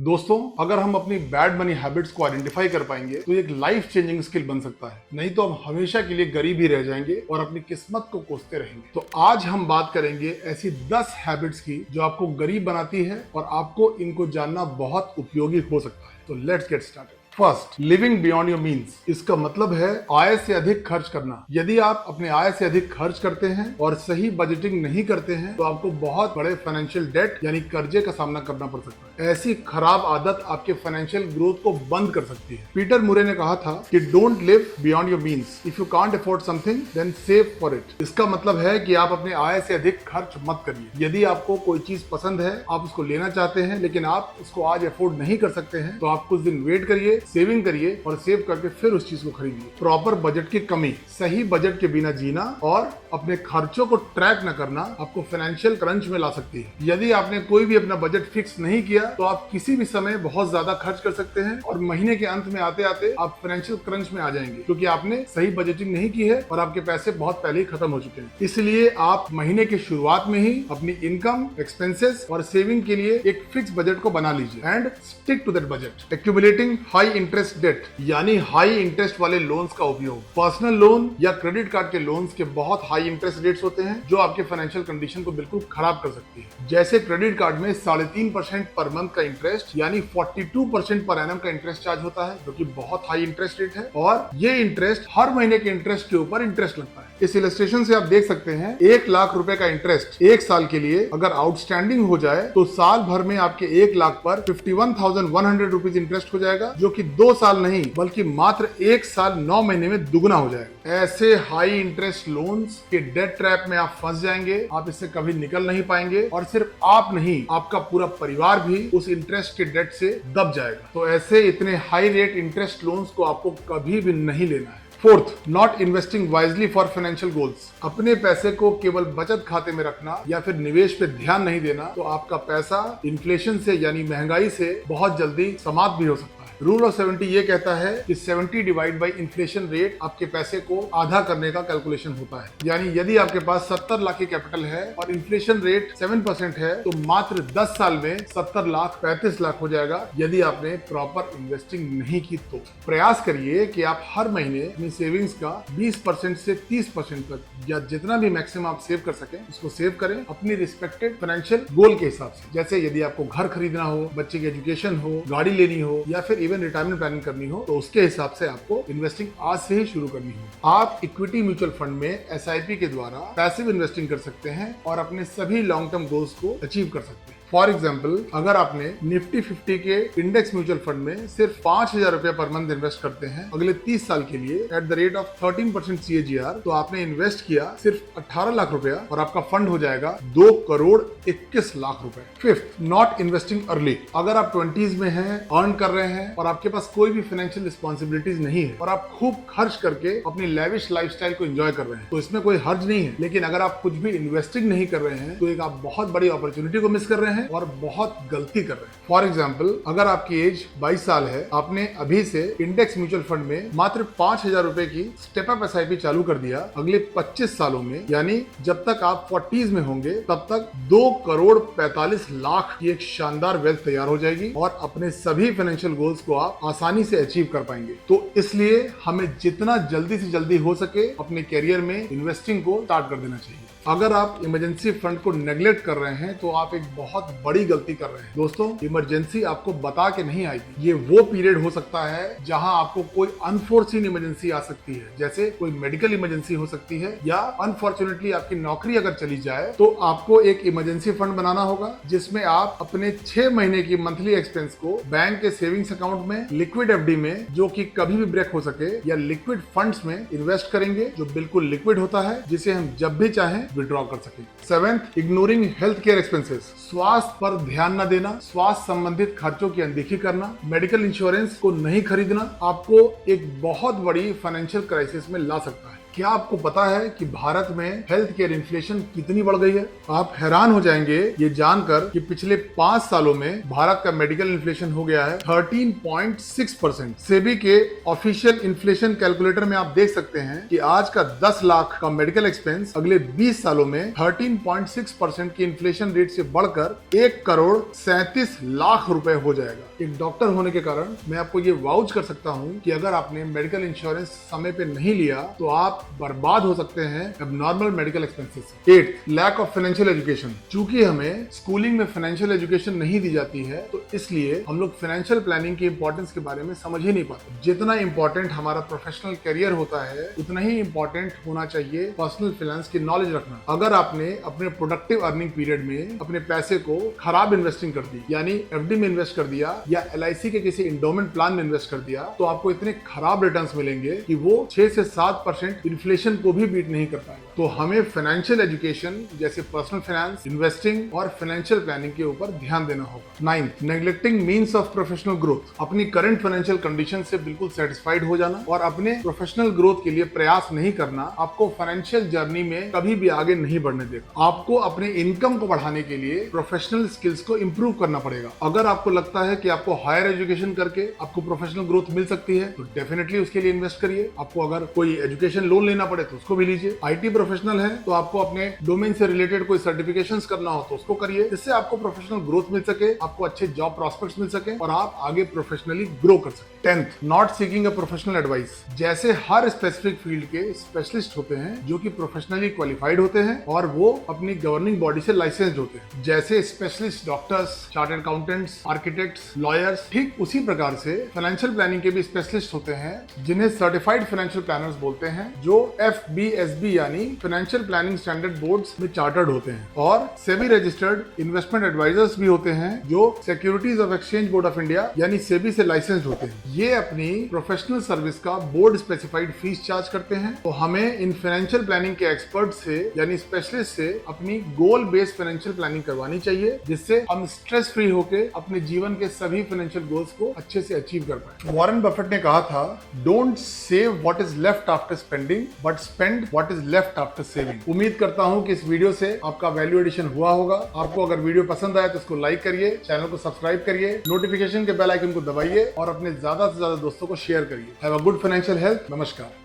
दोस्तों, अगर हम अपनी बैड मनी हैबिट्स को आइडेंटिफाई कर पाएंगे तो ये एक लाइफ चेंजिंग स्किल बन सकता है। नहीं तो हम हमेशा के लिए गरीब ही रह जाएंगे और अपनी किस्मत को कोसते रहेंगे। तो आज हम बात करेंगे ऐसी 10 हैबिट्स की जो आपको गरीब बनाती है और आपको इनको जानना बहुत उपयोगी हो सकता है। तो let's get started. First, living beyond your means. इसका मतलब है आय से अधिक खर्च करना। यदि आप अपने आय से अधिक खर्च करते हैं और सही बजटिंग नहीं करते हैं तो आपको बहुत बड़े फाइनेंशियल डेट यानी कर्जे का सामना करना पड़ सकता है। ऐसी खराब आदत आपके फाइनेंशियल ग्रोथ को बंद कर सकती है। पीटर मुरे ने कहा था कि don't live beyond your means, if you can't afford something then save for it. इसका मतलब है कि आप अपने आय से अधिक खर्च मत करिए। यदि आपको कोई चीज पसंद है, आप उसको लेना चाहते हैं लेकिन आप उसको आज अफोर्ड नहीं कर सकते हैं, तो आप कुछ दिन वेट करिए, सेविंग करिए और सेव करके फिर उस चीज को खरीदिए। प्रॉपर बजट की कमी, सही बजट के बिना जीना और अपने खर्चों को ट्रैक न करना आपको फाइनेंशियल क्रंच में ला सकती है। यदि आपने कोई भी अपना बजट फिक्स नहीं किया तो आप किसी भी समय बहुत ज्यादा खर्च कर सकते हैं और महीने के अंत में आते आते आप फाइनेंशियल क्रंच में आ जाएंगे क्योंकि आपने सही बजटिंग नहीं की है और आपके पैसे बहुत पहले ही खत्म हो चुके हैं। इसलिए आप महीने की शुरुआत में ही अपनी इनकम, एक्सपेंसेस और सेविंग के लिए एक फिक्स बजट को बना लीजिए and stick to that budget. Accumulating high interest debt यानी हाई इंटरेस्ट वाले लोन्स का उपयोग। पर्सनल लोन या क्रेडिट कार्ड के लोन्स के बहुत हाई इंटरेस्ट रेट्स होते हैं जो आपके फाइनेंशियल कंडीशन को बिल्कुल खराब कर सकती है। जैसे क्रेडिट कार्ड में 3.5% पर मंथ का इंटरेस्ट यानी 42% पर एनम का इंटरेस्ट चार्ज होता है, जो कि बहुत हाई इंटरेस्ट रेट है और ये इंटरेस्ट हर महीने के इंटरेस्ट के ऊपर इंटरेस्ट लगता है। इस इलस्ट्रेशन से आप देख सकते हैं 1 लाख रुपए का इंटरेस्ट 1 साल के लिए अगर आउटस्टैंडिंग हो जाए तो साल भर में आपके 1 लाख पर 51,100 रुपीज इंटरेस्ट हो जाएगा, जो कि 2 साल नहीं बल्कि मात्र 1 साल 9 महीने में दुगना हो जाएगा। ऐसे हाई इंटरेस्ट लोन्स के डेट ट्रैप में आप फंस जाएंगे, आप इससे कभी निकल नहीं पाएंगे और सिर्फ आप नहीं, आपका पूरा परिवार भी उस इंटरेस्ट के डेट से दब जाएगा। तो ऐसे इतने हाई रेट इंटरेस्ट लोन्स को आपको कभी भी नहीं लेना है। Fourth, not investing wisely for financial goals. अपने पैसे को केवल बचत खाते में रखना या फिर निवेश पे ध्यान नहीं देना तो आपका पैसा इन्फ्लेशन से यानी महंगाई से बहुत जल्दी समाप्त भी हो सकता है। रूल ऑफ 70 ये कहता है कि 70 डिवाइड बाई इन्फ्लेशन रेट आपके पैसे को आधा करने का कैलकुलेशन होता है। यानी यदि आपके पास 70 लाख की कैपिटल है और इन्फ्लेशन रेट 7% है तो मात्र 10 साल में 70 लाख 35 लाख हो जाएगा यदि आपने प्रॉपर इन्वेस्टिंग नहीं की तो। प्रयास करिए कि आप हर महीने अपनी सेविंग्स का 20% से 30% तक या जितना भी मैक्सिमम आप सेव कर सकें उसको सेव करें अपनी रिस्पेक्टेड फाइनेंशियल गोल के हिसाब से। जैसे यदि आपको घर खरीदना हो, बच्चे की एजुकेशन हो, गाड़ी लेनी हो या फिर इवन रिटायरमेंट प्लानिंग करनी हो तो उसके हिसाब से आपको इन्वेस्टिंग आज से ही शुरू करनी हो। आप इक्विटी म्यूचुअल फंड में SIP के द्वारा पैसिव इन्वेस्टिंग कर सकते हैं और अपने सभी लॉन्ग टर्म गोल्स को अचीव कर सकते हैं। फॉर एग्जाम्पल, अगर आपने निफ्टी 50 के इंडेक्स म्यूचुअल फंड में सिर्फ 5,000 रुपए पर मंथ इन्वेस्ट करते हैं अगले 30 साल के लिए at the rate of 13% CAGR, तो आपने इन्वेस्ट किया सिर्फ 18 लाख रुपया और आपका फंड हो जाएगा 2 करोड़ 21 लाख रुपए। Fifth, not investing early. अगर आप 20s में हैं, अर्न कर रहे हैं और आपके पास कोई भी फाइनेंशियल रिस्पॉन्सिबिलिटीज नहीं है और आप खूब खर्च करके अपनी लेविश लाइफस्टाइल को एंजॉय कर रहे हैं तो इसमें कोई हर्ज नहीं है। लेकिन अगर आप कुछ भी इन्वेस्टिंग नहीं कर रहे हैं तो एक आप बहुत बड़ी अपॉर्चुनिटी को मिस कर रहे हैं और बहुत गलती कर रहे हैं। फॉर एग्जाम्पल, अगर आपकी एज 22 साल है, आपने अभी से इंडेक्स म्यूचुअल फंड में मात्र 5,000 रुपए की स्टेप अप SIP चालू कर दिया, अगले 25 सालों में यानी जब तक आप 40s में होंगे तब तक 2 करोड़ 45 लाख की एक शानदार वेल्थ तैयार हो जाएगी और अपने सभी फाइनेंशियल गोल्स को आप आसानी से अचीव कर पाएंगे। तो इसलिए हमें जितना जल्दी से जल्दी हो सके अपने कैरियर में इन्वेस्टिंग को स्टार्ट कर देना चाहिए। अगर आप इमरजेंसी फंड को नेग्लेक्ट कर रहे हैं तो आप एक बहुत बड़ी गलती कर रहे हैं। दोस्तों, इमरजेंसी आपको बता के नहीं आएगी। ये वो पीरियड हो सकता है जहां आपको कोई अनफोर्सीन इमरजेंसी आ सकती है, जैसे कोई मेडिकल इमरजेंसी हो सकती है या अनफॉर्चुनेटली आपकी नौकरी अगर चली जाए तो आपको एक इमरजेंसी फंड बनाना होगा जिसमें आप अपने 6 महीने की मंथली एक्सपेंस को बैंक के सेविंग्स अकाउंट में, लिक्विड FD में जो कि कभी भी ब्रेक हो सके, या लिक्विड फंड्स में इन्वेस्ट करेंगे जो बिल्कुल लिक्विड होता है जिसे हम जब भी चाहें विड्रॉ कर सके। 7th, ignoring health care expenses. स्वास्थ्य पर ध्यान न देना, स्वास्थ्य संबंधित खर्चों की अनदेखी करना, मेडिकल इंश्योरेंस को नहीं खरीदना आपको एक बहुत बड़ी फाइनेंशियल क्राइसिस में ला सकता है। क्या आपको पता है कि भारत में हेल्थ केयर इन्फ्लेशन कितनी बढ़ गई है? आप हैरान हो जाएंगे ये जानकर कि पिछले 5 सालों में भारत का मेडिकल इन्फ्लेशन हो गया है 13.6%। सेबी के ऑफिशियल इन्फ्लेशन कैलकुलेटर में आप देख सकते हैं कि आज का 10 लाख का मेडिकल एक्सपेंस अगले 20 सालों में 13.6% की इन्फ्लेशन रेट से बढ़कर 1 करोड़ 37 लाख रुपए हो जाएगा। एक डॉक्टर होने के कारण मैं आपको ये वाउच कर सकता हूँ कि अगर आपने मेडिकल इंश्योरेंस समय पे नहीं लिया तो आप बर्बाद हो सकते हैं एबनॉर्मल मेडिकल एक्सपेंसेस से। 8th, lack of financial education. चूंकि हमें स्कूलिंग में फाइनेंशियल एजुकेशन नहीं दी जाती है तो इसलिए हम लोग फाइनेंशियल प्लानिंग की इंपॉर्टेंस के बारे में समझ ही नहीं पाते। जितना इंपॉर्टेंट हमारा प्रोफेशनल करियर होता है उतना ही इंपॉर्टेंट होना चाहिए पर्सनल फाइनेंस की नॉलेज रखना। अगर आपने अपने प्रोडक्टिव अर्निंग पीरियड में अपने पैसे को खराब इन्वेस्टिंग कर दी, यानी एफडी में इन्वेस्ट कर दिया या एलआईसी के किसी इंडोमेंट प्लान में इन्वेस्ट कर दिया, तो आपको इतने खराब रिटर्न्स मिलेंगे कि वो 6 से 7% इन्फ्लेशन को भी बीट नहीं कर पाएगा। तो हमें फाइनेंशियल एजुकेशन जैसे पर्सनल फाइनेंस, इन्वेस्टिंग और फाइनेंशियल प्लानिंग के ऊपर ध्यान देना होगा। 9th, neglecting means of professional growth. अपनी करंट फाइनेंशियल कंडीशन से बिल्कुल सेटिस्फाइड हो जाना और अपने प्रोफेशनल ग्रोथ के लिए प्रयास नहीं करना आपको फाइनेंशियल जर्नी में कभी भी आगे नहीं बढ़ने देगा। आपको अपने इनकम को बढ़ाने के लिए प्रोफेशनल स्किल्स को इंप्रूव करना पड़ेगा। अगर आपको लगता है कि आपको हायर एजुकेशन करके आपको प्रोफेशनल ग्रोथ मिल सकती है तो डेफिनेटली उसके लिए इन्वेस्ट करिए। आपको अगर कोई एजुकेशन लोन लेना पड़े तो उसको भी लीजिए। आईटी प्रोफेशनल है तो आपको अपने डोमेन से रिलेटेड कोई सर्टिफिकेशंस करना हो तो उसको करिए, जिससे आपको प्रोफेशनल ग्रोथ मिल सके, आपको अच्छे जॉब प्रॉस्पेक्ट्स मिल सके और आप आगे प्रोफेशनली ग्रो कर सके। 10th, not seeking a professional advice. जैसे हर स्पेसिफिक फील्ड के स्पेशलिस्ट होते हैं जो कि प्रोफेशनली क्वालिफाइड होते हैं और वो अपनी गवर्निंग बॉडी से लाइसेंस्ड होते हैं, जैसे specialist doctors, chartered accountants, architects, lawyers, ठीक उसी प्रकार से फाइनेंशियल प्लानिंग के भी स्पेशलिस्ट होते हैं जिन्हें सर्टिफाइड फाइनेंशियल प्लानर्स बोलते हैं, जो FBSB यानी फाइनेंशियल प्लानिंग स्टैंडर्ड बोर्ड्स में चार्टर्ड होते हैं। और सेबी रजिस्टर्ड इन्वेस्टमेंट एडवाइजर्स भी होते हैं जो securities of exchange board of India यानी सेबी से लाइसेंस्ड होते हैं। ये अपनी प्रोफेशनल सर्विस का बोर्ड स्पेसिफाइड फीस चार्ज करते हैं। तो हमें इन फाइनेंशियल प्लानिंग के एक्सपर्ट से यानी स्पेशलिस्ट से अपनी गोल बेस्ड फाइनेंशियल प्लानिंग करवानी चाहिए, जिससे हम स्ट्रेस फ्री होकर अपने जीवन के सभी फाइनेंशियल गोल्स को अच्छे से अचीव कर पाए। वॉरेन बफेट ने कहा था, don't save what is left after spending but spend what is left after saving. उम्मीद करता हूं कि इस वीडियो से आपका वैल्यू एडिशन हुआ होगा। आपको अगर वीडियो पसंद आया तो इसको लाइक करिए, चैनल को सब्सक्राइब करिए, नोटिफिकेशन के बेल आइकन को दबाइए और अपने ज्यादा से ज्यादा दोस्तों को शेयर करिए। Have a good financial health. नमस्कार।